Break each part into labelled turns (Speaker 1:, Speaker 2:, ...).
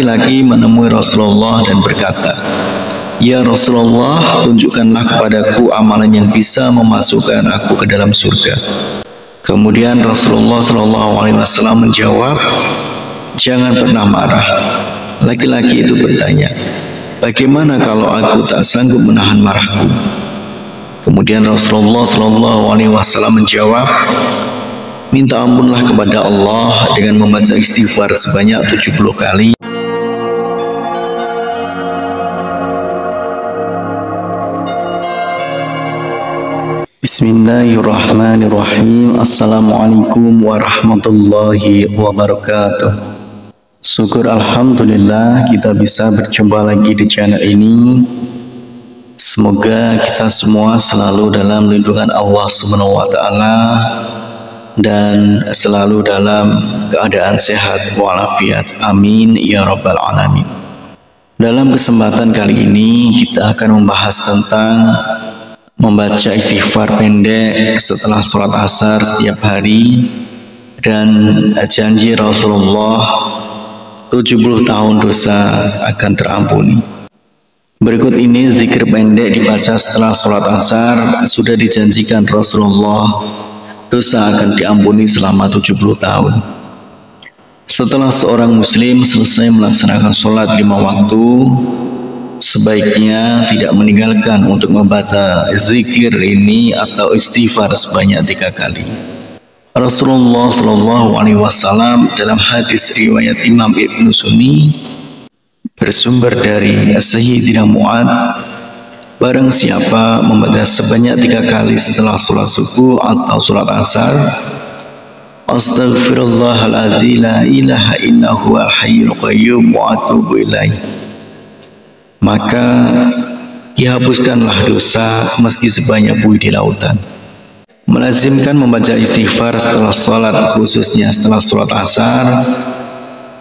Speaker 1: laki-laki menemui Rasulullah dan berkata, "Ya Rasulullah, tunjukkanlah kepadaku amalan yang bisa memasukkan aku ke dalam surga." Kemudian Rasulullah SAW menjawab, "Jangan pernah marah." Laki-laki itu bertanya, "Bagaimana kalau aku tak sanggup menahan marahku?" Kemudian Rasulullah SAW menjawab, "Minta ampunlah kepada Allah dengan membaca istighfar sebanyak 70 kali." Bismillahirrahmanirrahim. Assalamualaikum warahmatullahi wabarakatuh. Syukur alhamdulillah kita bisa berjumpa lagi di channel ini. Semoga kita semua selalu dalam lindungan Allah Subhanahu wa taala dan selalu dalam keadaan sehat walafiat. Amin ya rabbal alamin. Dalam kesempatan kali ini kita akan membahas tentang membaca istighfar pendek setelah sholat asar setiap hari dan janji Rasulullah 70 tahun dosa akan terampuni. Berikut ini zikir pendek dibaca setelah sholat asar. Sudah dijanjikan Rasulullah dosa akan diampuni selama 70 tahun. Setelah seorang muslim selesai melaksanakan sholat 5 waktu, sebaiknya tidak meninggalkan untuk membaca zikir ini atau istighfar sebanyak 3 kali. Rasulullah SAW dalam hadis riwayat Imam Ibnu Sunni bersumber dari Sayyidina Mu'adz, barang siapa membaca sebanyak 3 kali setelah sholat subuh atau sholat asar, Astaghfirullahaladzim la ilaha illa huwal hayyul qayyum wa atubu ilaih, maka dihapuskanlah dosa meski sebanyak buih di lautan. Melazimkan membaca istighfar setelah sholat, khususnya setelah sholat asar,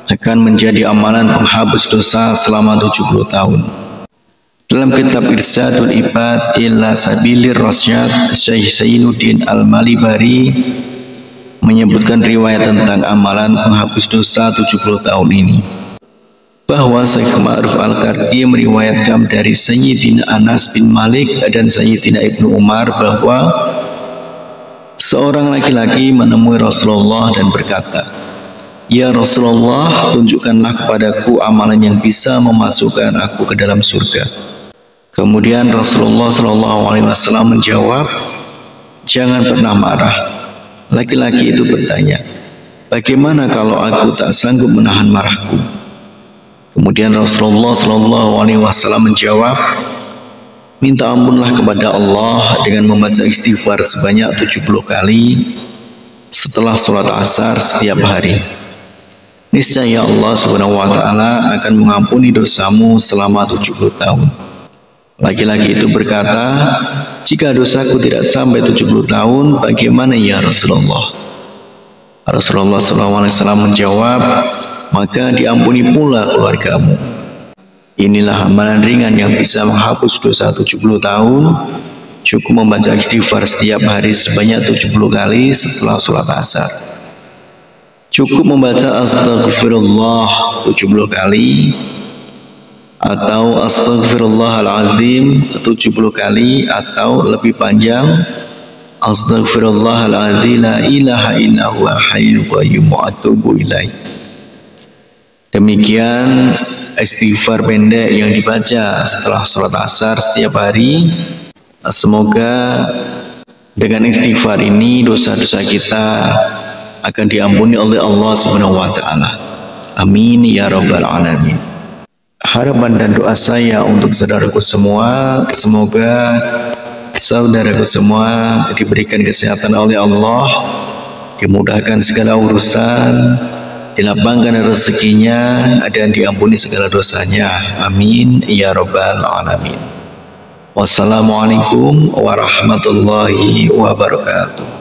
Speaker 1: akan menjadi amalan penghapus dosa selama 70 tahun. Dalam kitab Irsyadul Ibad ila Sabilir Rasyad, Syekh Zainuddin Al-Malibari menyebutkan riwayat tentang amalan penghapus dosa 70 tahun ini, bahwa Syekh Ma'ruf Al-Kardi meriwayatkan dari Sayyidina Anas bin Malik dan Sayyidina Ibnu Umar bahwa seorang laki-laki menemui Rasulullah dan berkata, "Ya Rasulullah, tunjukkanlah kepadaku amalan yang bisa memasukkan aku ke dalam surga." Kemudian Rasulullah SAW menjawab, "Jangan pernah marah." Laki-laki itu bertanya, "Bagaimana kalau aku tak sanggup menahan marahku?" Kemudian Rasulullah SAW menjawab, "Minta ampunlah kepada Allah dengan membaca istighfar sebanyak 70 kali setelah sholat asar setiap hari. Niscaya Allah Subhanahu wa taala akan mengampuni dosamu selama 70 tahun. Laki-laki itu berkata, "Jika dosaku tidak sampai 70 tahun, bagaimana ya Rasulullah?" Rasulullah SAW menjawab, "Maka diampuni pula keluargamu." Inilah amalan ringan yang bisa menghapus dosa 70 tahun. Cukup membaca istighfar setiap hari sebanyak 70 kali setelah sholat asar. Cukup membaca Astaghfirullah 70 kali atau Astaghfirullahalazim 70 kali, atau lebih panjang, Astaghfirullahalazim la ilaha illa huwal hayyul qayyum wa atubu ilaih. Demikian istighfar pendek yang dibaca setelah sholat asar setiap hari. Semoga dengan istighfar ini dosa-dosa kita akan diampuni oleh Allah Subhanahu wa taala. Amin ya rabbal alamin. Harapan dan doa saya untuk saudaraku semua, semoga saudaraku semua diberikan kesehatan oleh Allah, dimudahkan segala urusan, dilapangkan rezekinya, dan diampuni segala dosanya. Amin ya rabbal alamin. Wassalamualaikum warahmatullahi wabarakatuh.